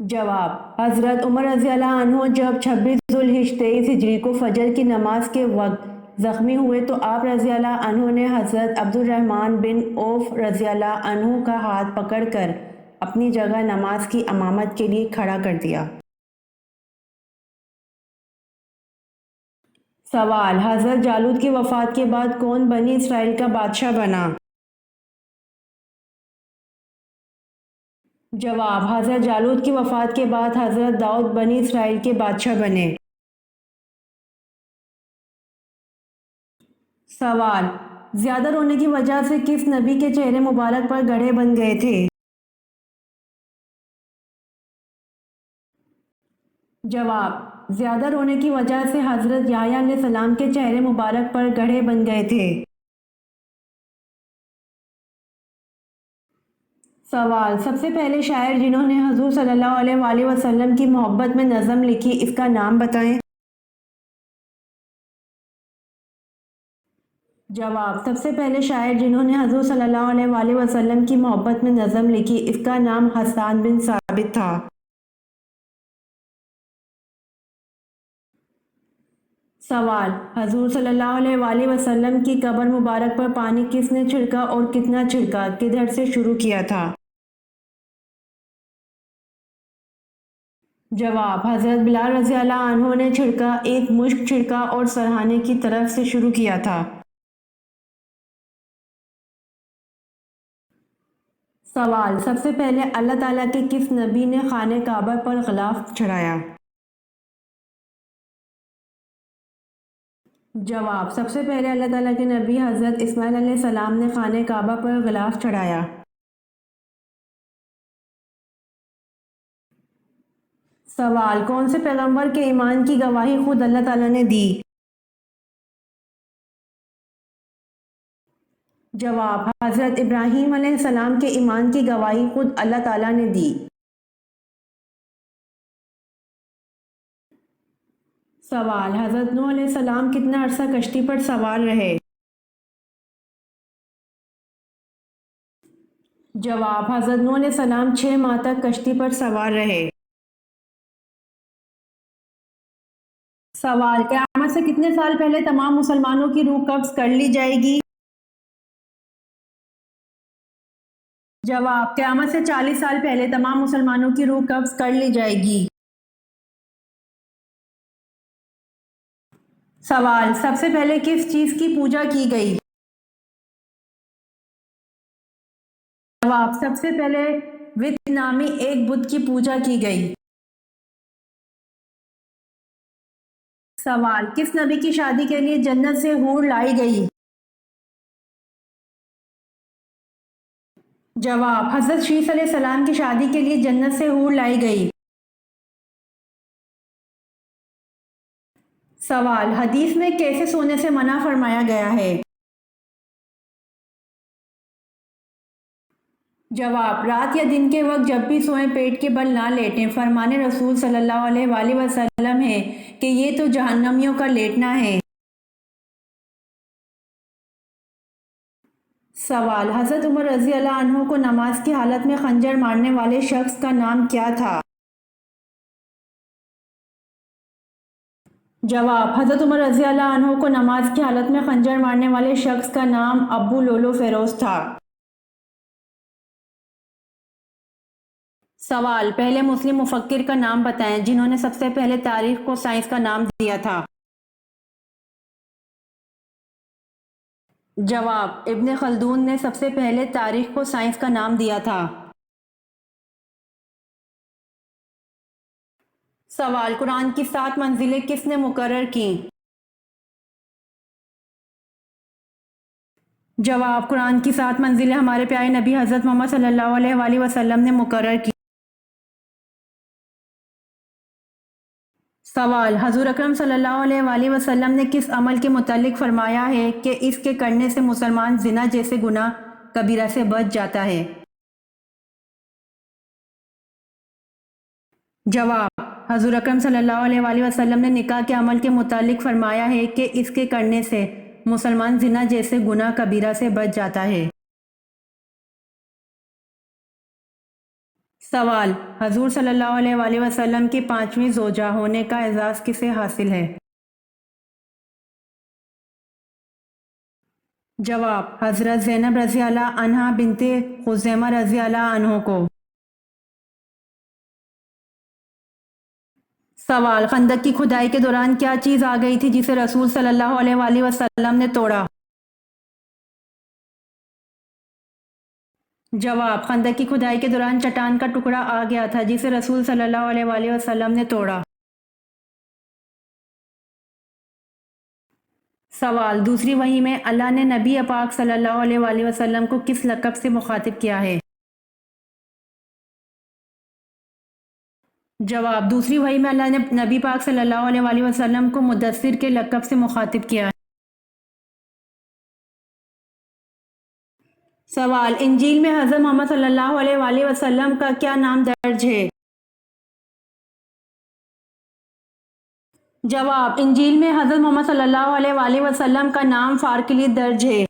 جواب: حضرت عمر رضی اللہ عنہ جب 26 ذوالحج 23 ہجری کو فجر کی نماز کے وقت زخمی ہوئے تو آپ رضی اللہ عنہ نے حضرت عبد الرحمن بن عوف رضی اللہ عنہ کا ہاتھ پکڑ کر اپنی جگہ نماز کی امامت کے لیے کھڑا کر دیا۔ سوال: حضرت جالوت کی وفات کے بعد کون بنی اسرائیل کا بادشاہ بنا؟ جواب: حضرت جالوت کی وفات کے بعد حضرت داؤد بنی اسرائیل کے بادشاہ بنے۔ سوال: زیادہ رونے کی وجہ سے کس نبی کے چہرے مبارک پر گڑھے بن گئے تھے؟ جواب: زیادہ رونے کی وجہ سے حضرت یحییٰ علیہ السلام کے چہرے مبارک پر گڑھے بن گئے تھے۔ سوال: سب سے پہلے شاعر جنہوں نے حضور صلی اللہ علیہ وآلہ وسلم کی محبت میں نظم لکھی، اس کا نام بتائیں۔ جواب: سب سے پہلے شاعر جنہوں نے حضور صلی اللہ علیہ وآلہ وسلم کی محبت میں نظم لکھی، اس کا نام حسان بن ثابت تھا۔ سوال: حضور صلی اللہ علیہ وآلہ وسلم کی قبر مبارک پر پانی کس نے چھڑکا اور کتنا چھڑکا، کدھر سے شروع کیا تھا؟ جواب: حضرت بلال رضی اللہ عنہ نے چھڑکا، ایک مشک چھڑکا اور سرہانے کی طرف سے شروع کیا تھا۔ سوال: سب سے پہلے اللہ تعالیٰ کے کس نبی نے خانہ کعبہ پر غلاف چڑھایا؟ جواب: سب سے پہلے اللہ تعالیٰ کے نبی حضرت اسماعیل علیہ السلام نے خانہ کعبہ پر غلاف چڑھایا۔ سوال: کون سے پیغمبر کے ایمان کی گواہی خود اللہ تعالیٰ نے دی؟ جواب: حضرت ابراہیم علیہ السلام کے ایمان کی گواہی خود اللہ تعالیٰ نے دی۔ سوال: حضرت نوح علیہ السلام کتنا عرصہ کشتی پر سوار رہے؟ جواب: حضرت نوح علیہ السلام 6 ماہ تک کشتی پر سوار رہے۔ سوال: قیامت سے کتنے سال پہلے تمام مسلمانوں کی روح قبض کر لی جائے گی؟ جواب: قیامت سے 40 سال پہلے تمام مسلمانوں کی روح قبض کر لی جائے گی۔ سوال: سب سے پہلے کس چیز کی پوجا کی گئی؟ جواب: سب سے پہلے وت نامی ایک بت کی پوجا کی گئی۔ سوال: کس نبی کی شادی کے لیے جنت سے حور لائی گئی؟ جواب: حضرت شیث علیہ السلام کی شادی کے لیے جنت سے حور لائی گئی۔ سوال: حدیث میں کیسے سونے سے منع فرمایا گیا ہے؟ جواب: رات یا دن کے وقت جب بھی سوئیں پیٹ کے بل نہ لیٹیں، فرمان رسول صلی اللہ علیہ وآلہ وسلم ہے کہ یہ تو جہنمیوں کا لیٹنا ہے۔ سوال: حضرت عمر رضی اللہ عنہ کو نماز کی حالت میں خنجر مارنے والے شخص کا نام کیا تھا؟ جواب: حضرت عمر رضی اللہ عنہ کو نماز کی حالت میں خنجر مارنے والے شخص کا نام ابو لولو فیروز تھا۔ سوال: پہلے مسلم مفکر کا نام بتائیں جنہوں نے سب سے پہلے تاریخ کو سائنس کا نام دیا تھا۔ جواب: ابن خلدون نے سب سے پہلے تاریخ کو سائنس کا نام دیا تھا۔ سوال: قرآن کی 7 منزلیں کس نے مقرر کیں؟ جواب: قرآن کی 7 منزلیں ہمارے پیارے نبی حضرت محمد صلی اللہ علیہ وآلہ وسلم نے مقرر کی۔ سوال: حضور اکرم صلی اللہ علیہ وآلہ وسلم نے کس عمل کے متعلق فرمایا ہے کہ اس کے کرنے سے مسلمان زنا جیسے گناہ کبیرہ سے بچ جاتا ہے؟ جواب: حضور اکرم صلی اللہ علیہ وآلہ وسلم نے نکاح کے عمل کے متعلق فرمایا ہے کہ اس کے کرنے سے مسلمان زنا جیسے گناہ کبیرہ سے بچ جاتا ہے۔ سوال: حضور صلی اللہ علیہ وآلہ وسلم کی 5ویں زوجہ ہونے کا اعزاز کسے حاصل ہے؟ جواب: حضرت زینب رضی اللہ عنہا بنت خزیمہ رضی اللہ عنہ کو۔ سوال: خندق کی کھدائی کے دوران کیا چیز آ گئی تھی جسے رسول صلی اللہ علیہ وآلہ وسلم نے توڑا؟ جواب: خندق کی کھدائی کے دوران چٹان کا ٹکڑا آ گیا تھا جسے رسول صلی اللہ علیہ وآلہ وسلم نے توڑا۔ سوال: دوسری وحی میں اللہ نے نبی پاک صلی اللہ علیہ وآلہ وسلم کو کس لقب سے مخاطب کیا ہے؟ جواب: دوسری وحی میں اللہ نے نبی پاک صلی اللہ علیہ وآلہ وسلم کو مدثر کے لقب سے مخاطب کیا ہے۔ سوال: انجیل میں حضرت محمد صلی اللہ علیہ وآلہ وسلم کا کیا نام درج ہے؟ جواب: انجیل میں حضرت محمد صلی اللہ علیہ وآلہ وسلم کا نام فارکلی درج ہے۔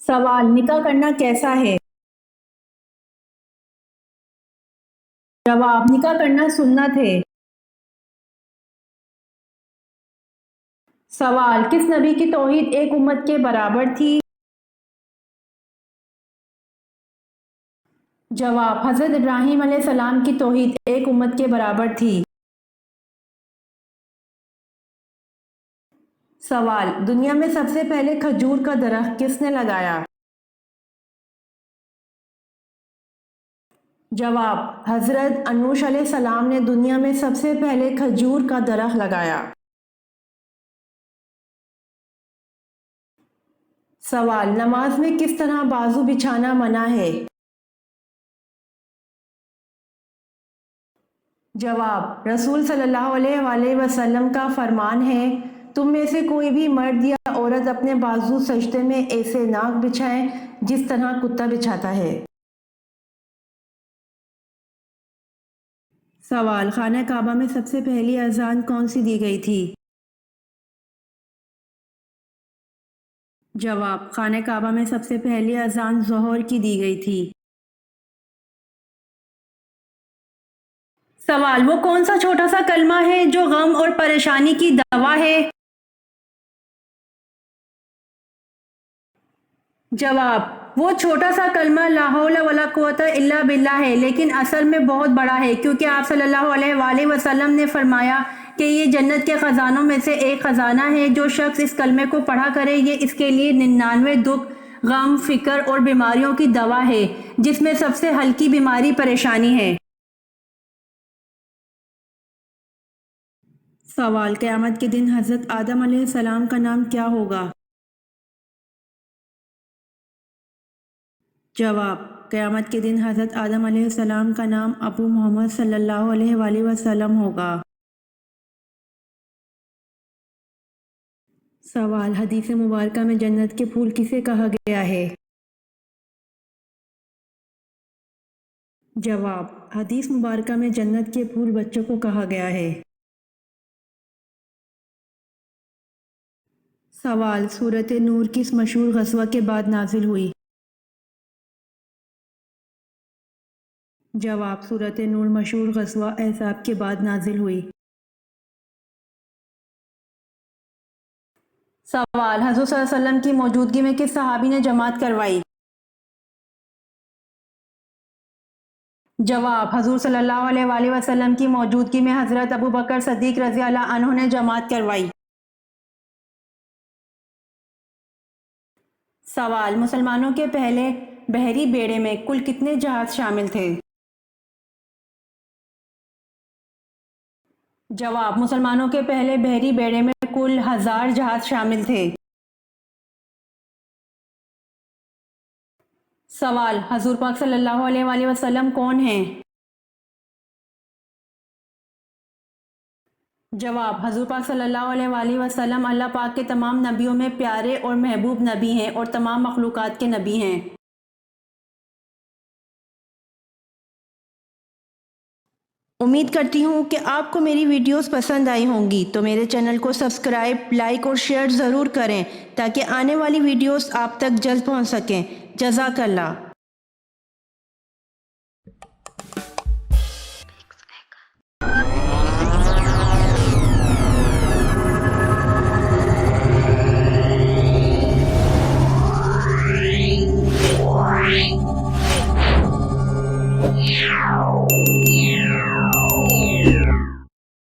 سوال: نکاح کرنا کیسا ہے؟ جواب: نکاح کرنا سنت ہے۔ سوال: کس نبی کی توحید ایک امت کے برابر تھی؟ جواب: حضرت ابراہیم علیہ السلام کی توحید ایک امت کے برابر تھی۔ سوال: دنیا میں سب سے پہلے کھجور کا درخت کس نے لگایا؟ جواب: حضرت انوش علیہ السلام نے دنیا میں سب سے پہلے کھجور کا درخت لگایا۔ سوال: نماز میں کس طرح بازو بچھانا منع ہے؟ جواب: رسول صلی اللہ علیہ وآلہ وسلم کا فرمان ہے، تم میں سے کوئی بھی مرد یا عورت اپنے بازو سجدے میں ایسے نہ بچھائیں جس طرح کتا بچھاتا ہے۔ سوال: خانہ کعبہ میں سب سے پہلی اذان کون سی دی گئی تھی؟ جواب: خانہ کعبہ میں سب سے پہلی اذان ظہر کی دی گئی تھی۔ سوال: وہ کون سا چھوٹا سا کلمہ ہے جو غم اور پریشانی کی دوا ہے؟ جواب: وہ چھوٹا سا کلمہ لا حول ولا قوت الا باللہ ہے، لیکن اصل میں بہت بڑا ہے، کیونکہ آپ صلی اللہ علیہ وآلہ وسلم نے فرمایا کہ یہ جنت کے خزانوں میں سے ایک خزانہ ہے، جو شخص اس کلمے کو پڑھا کرے یہ اس کے لیے 99 دکھ، غم، فکر اور بیماریوں کی دوا ہے، جس میں سب سے ہلکی بیماری پریشانی ہے۔ سوال: قیامت کے دن حضرت آدم علیہ السلام کا نام کیا ہوگا؟ جواب: قیامت کے دن حضرت آدم علیہ السلام کا نام ابو محمد صلی اللہ علیہ وآلہ وسلم ہوگا۔ سوال: حدیث مبارکہ میں جنت کے پھول کسے کہا گیا ہے؟ جواب: حدیث مبارکہ میں جنت کے پھول بچوں کو کہا گیا ہے۔ سوال: سورۃ نور کس مشہور غزوہ کے بعد نازل ہوئی؟ جواب: سورۃ نور مشہور غزوہ احزاب کے بعد نازل ہوئی۔ سوال: حضور صلی اللہ علیہ وسلم کی موجودگی میں کس صحابی نے جماعت کروائی؟ جواب: حضور صلی اللہ علیہ وآلہ وسلم کی موجودگی میں حضرت ابوبکر صدیق رضی اللہ عنہ نے جماعت کروائی۔ سوال: مسلمانوں کے پہلے بحری بیڑے میں کل کتنے جہاز شامل تھے؟ جواب: مسلمانوں کے پہلے بحری بیڑے میں کل 1000 جہاز شامل تھے۔ سوال: حضور پاک صلی اللہ علیہ وآلہ وسلم کون ہیں؟ جواب: حضور پاک صلی اللہ علیہ وآلہ وسلم اللہ پاک کے تمام نبیوں میں پیارے اور محبوب نبی ہیں اور تمام مخلوقات کے نبی ہیں۔ امید کرتی ہوں کہ آپ کو میری ویڈیوز پسند آئی ہوں گی، تو میرے چینل کو سبسکرائب، لائک اور شیئر ضرور کریں تاکہ آنے والی ویڈیوز آپ تک جلد پہنچ سکیں۔ جزاک اللہ۔